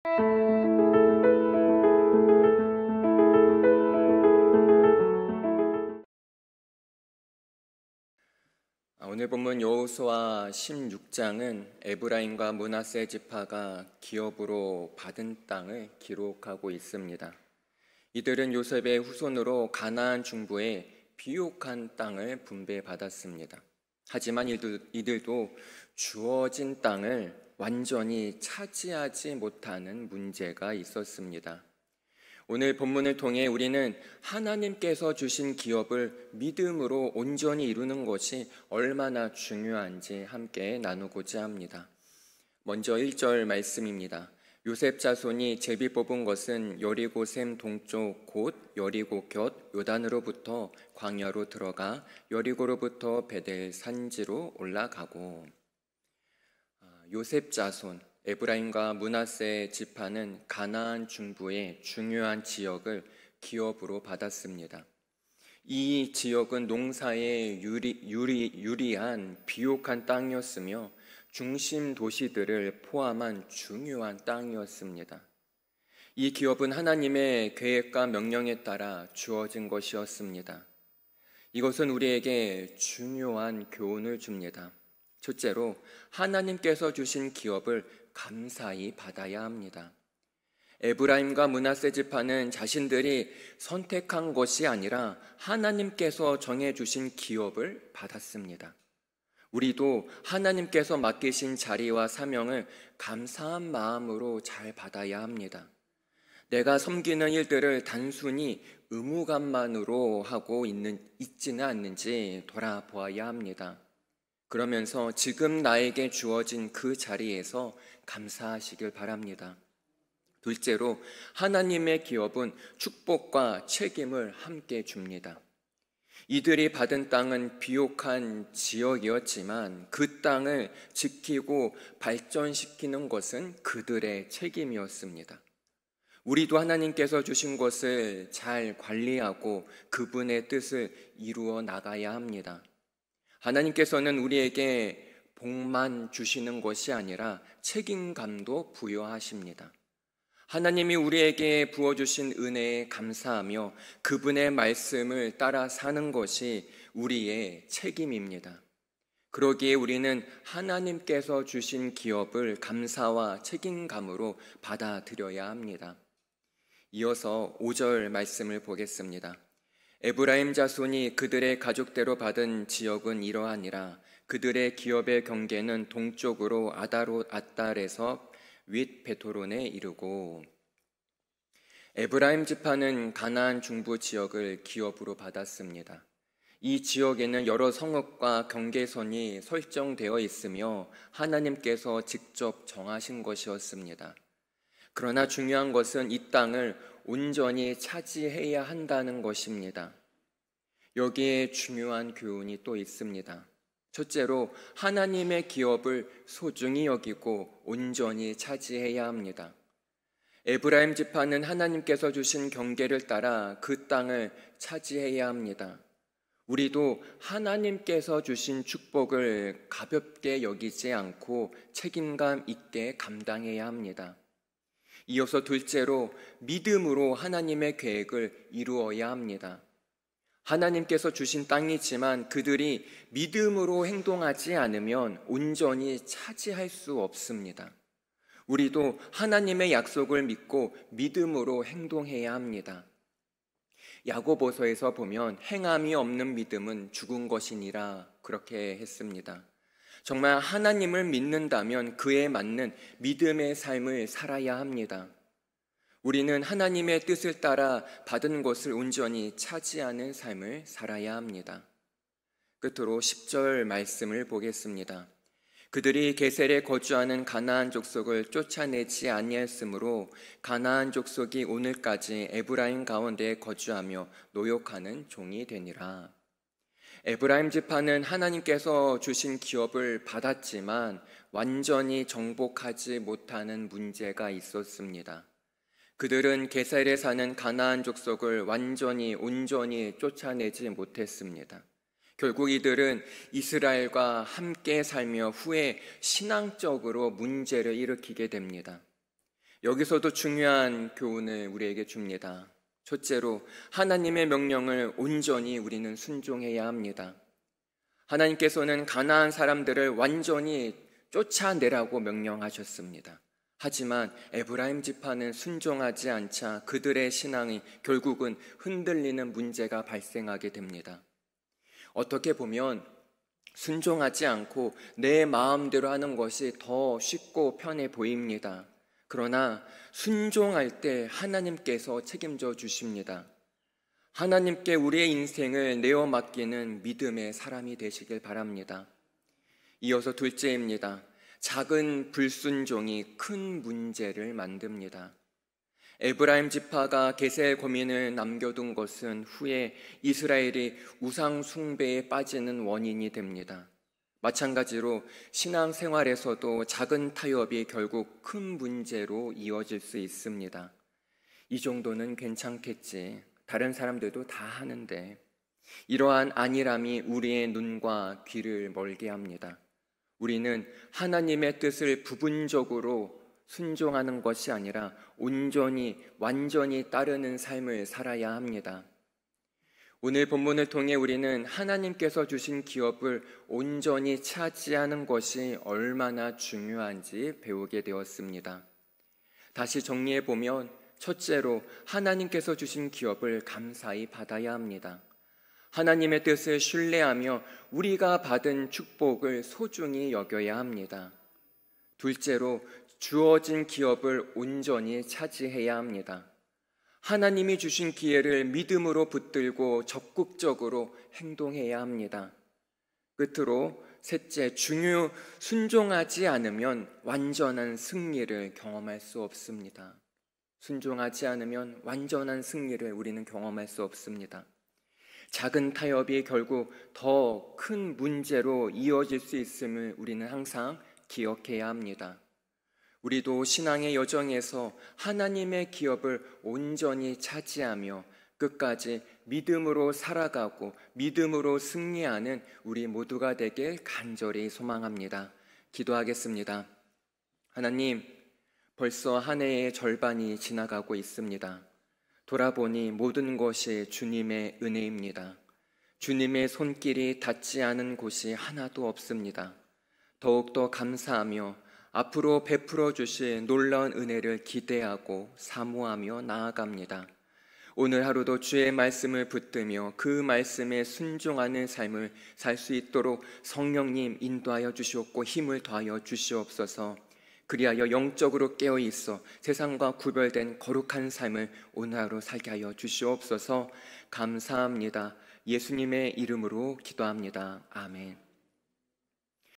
오늘 본문 여호수아 16장은 에브라임과 므낫세 지파가 기업으로 받은 땅을 기록하고 있습니다. 이들은 요셉의 후손으로 가나안 중부의 비옥한 땅을 분배받았습니다. 하지만 이들도 주어진 땅을 완전히 차지하지 못하는 문제가 있었습니다. 오늘 본문을 통해 우리는 하나님께서 주신 기업을 믿음으로 온전히 이루는 것이 얼마나 중요한지 함께 나누고자 합니다. 먼저 1절 말씀입니다. 요셉 자손이 제비 뽑은 것은 여리고 샘 동쪽 곧 여리고 곁 요단으로부터 광야로 들어가 여리고로부터 베델 산지로 올라가고. 요셉 자손 에브라임과 므낫세 지파는 가나안 중부의 중요한 지역을 기업으로 받았습니다. 이 지역은 농사에 유리한 비옥한 땅이었으며 중심 도시들을 포함한 중요한 땅이었습니다. 이 기업은 하나님의 계획과 명령에 따라 주어진 것이었습니다. 이것은 우리에게 중요한 교훈을 줍니다. 첫째로, 하나님께서 주신 기업을 감사히 받아야 합니다. 에브라임과 므낫세 지파는 자신들이 선택한 것이 아니라 하나님께서 정해주신 기업을 받았습니다. 우리도 하나님께서 맡기신 자리와 사명을 감사한 마음으로 잘 받아야 합니다. 내가 섬기는 일들을 단순히 의무감만으로 하고 있지는 않는지 돌아보아야 합니다. 그러면서 지금 나에게 주어진 그 자리에서 감사하시길 바랍니다. 둘째로, 하나님의 기업은 축복과 책임을 함께 줍니다. 이들이 받은 땅은 비옥한 지역이었지만 그 땅을 지키고 발전시키는 것은 그들의 책임이었습니다. 우리도 하나님께서 주신 것을 잘 관리하고 그분의 뜻을 이루어 나가야 합니다. 하나님께서는 우리에게 복만 주시는 것이 아니라 책임감도 부여하십니다. 하나님이 우리에게 부어주신 은혜에 감사하며 그분의 말씀을 따라 사는 것이 우리의 책임입니다. 그러기에 우리는 하나님께서 주신 기업을 감사와 책임감으로 받아들여야 합니다. 이어서 5절 말씀을 보겠습니다. 에브라임 자손이 그들의 가족대로 받은 지역은 이러하니라. 그들의 기업의 경계는 동쪽으로 아달에서 윗 베토론에 이르고. 에브라임 지파는 가나안 중부 지역을 기업으로 받았습니다. 이 지역에는 여러 성읍과 경계선이 설정되어 있으며 하나님께서 직접 정하신 것이었습니다. 그러나 중요한 것은 이 땅을 온전히 차지해야 한다는 것입니다. 여기에 중요한 교훈이 또 있습니다. 첫째로, 하나님의 기업을 소중히 여기고 온전히 차지해야 합니다. 에브라임 지파는 하나님께서 주신 경계를 따라 그 땅을 차지해야 합니다. 우리도 하나님께서 주신 축복을 가볍게 여기지 않고 책임감 있게 감당해야 합니다. 이어서 둘째로, 믿음으로 하나님의 계획을 이루어야 합니다. 하나님께서 주신 땅이지만 그들이 믿음으로 행동하지 않으면 온전히 차지할 수 없습니다. 우리도 하나님의 약속을 믿고 믿음으로 행동해야 합니다. 야고보서에서 보면 행함이 없는 믿음은 죽은 것이니라 그렇게 했습니다. 정말 하나님을 믿는다면 그에 맞는 믿음의 삶을 살아야 합니다. 우리는 하나님의 뜻을 따라 받은 것을 온전히 차지하는 삶을 살아야 합니다. 끝으로 10절 말씀을 보겠습니다. 그들이 게셀에 거주하는 가나안 족속을 쫓아내지 아니하였으므로 가나안 족속이 오늘까지 에브라임 가운데에 거주하며 노역하는 종이 되니라. 에브라임 지파는 하나님께서 주신 기업을 받았지만 완전히 정복하지 못하는 문제가 있었습니다. 그들은 게셀에 사는 가나안 족속을 온전히 쫓아내지 못했습니다. 결국 이들은 이스라엘과 함께 살며 후에 신앙적으로 문제를 일으키게 됩니다. 여기서도 중요한 교훈을 우리에게 줍니다. 첫째로 하나님의 명령을 온전히 우리는 순종해야 합니다. 하나님께서는 가나안 사람들을 완전히 쫓아내라고 명령하셨습니다. 하지만 에브라임 지파는 순종하지 않자 그들의 신앙이 결국은 흔들리는 문제가 발생하게 됩니다. 어떻게 보면 순종하지 않고 내 마음대로 하는 것이 더 쉽고 편해 보입니다. 그러나 순종할 때 하나님께서 책임져 주십니다. 하나님께 우리의 인생을 내어 맡기는 믿음의 사람이 되시길 바랍니다. 이어서 둘째입니다. 작은 불순종이 큰 문제를 만듭니다. 에브라임 지파가 게셀 고민을 남겨둔 것은 후에 이스라엘이 우상 숭배에 빠지는 원인이 됩니다. 마찬가지로 신앙생활에서도 작은 타협이 결국 큰 문제로 이어질 수 있습니다. 이 정도는 괜찮겠지. 다른 사람들도 다 하는데. 이러한 안일함이 우리의 눈과 귀를 멀게 합니다. 우리는 하나님의 뜻을 부분적으로 순종하는 것이 아니라 온전히 완전히 따르는 삶을 살아야 합니다. 오늘 본문을 통해 우리는 하나님께서 주신 기업을 온전히 차지하는 것이 얼마나 중요한지 배우게 되었습니다. 다시 정리해 보면 첫째로 하나님께서 주신 기업을 감사히 받아야 합니다. 하나님의 뜻을 신뢰하며 우리가 받은 축복을 소중히 여겨야 합니다. 둘째로 주어진 기업을 온전히 차지해야 합니다. 하나님이 주신 기회를 믿음으로 붙들고 적극적으로 행동해야 합니다. 끝으로 셋째, 순종하지 않으면 완전한 승리를 경험할 수 없습니다. 순종하지 않으면 완전한 승리를 우리는 경험할 수 없습니다. 작은 타협이 결국 더 큰 문제로 이어질 수 있음을 우리는 항상 기억해야 합니다. 우리도 신앙의 여정에서 하나님의 기업을 온전히 차지하며 끝까지 믿음으로 살아가고 믿음으로 승리하는 우리 모두가 되길 간절히 소망합니다. 기도하겠습니다. 하나님, 벌써 한 해의 절반이 지나가고 있습니다. 돌아보니 모든 것이 주님의 은혜입니다. 주님의 손길이 닿지 않은 곳이 하나도 없습니다. 더욱더 감사하며 앞으로 베풀어 주실 놀라운 은혜를 기대하고 사모하며 나아갑니다. 오늘 하루도 주의 말씀을 붙들며 그 말씀에 순종하는 삶을 살 수 있도록 성령님 인도하여 주시옵고 힘을 더하여 주시옵소서. 그리하여 영적으로 깨어있어 세상과 구별된 거룩한 삶을 오늘 하루 살게 하여 주시옵소서. 감사합니다. 예수님의 이름으로 기도합니다. 아멘.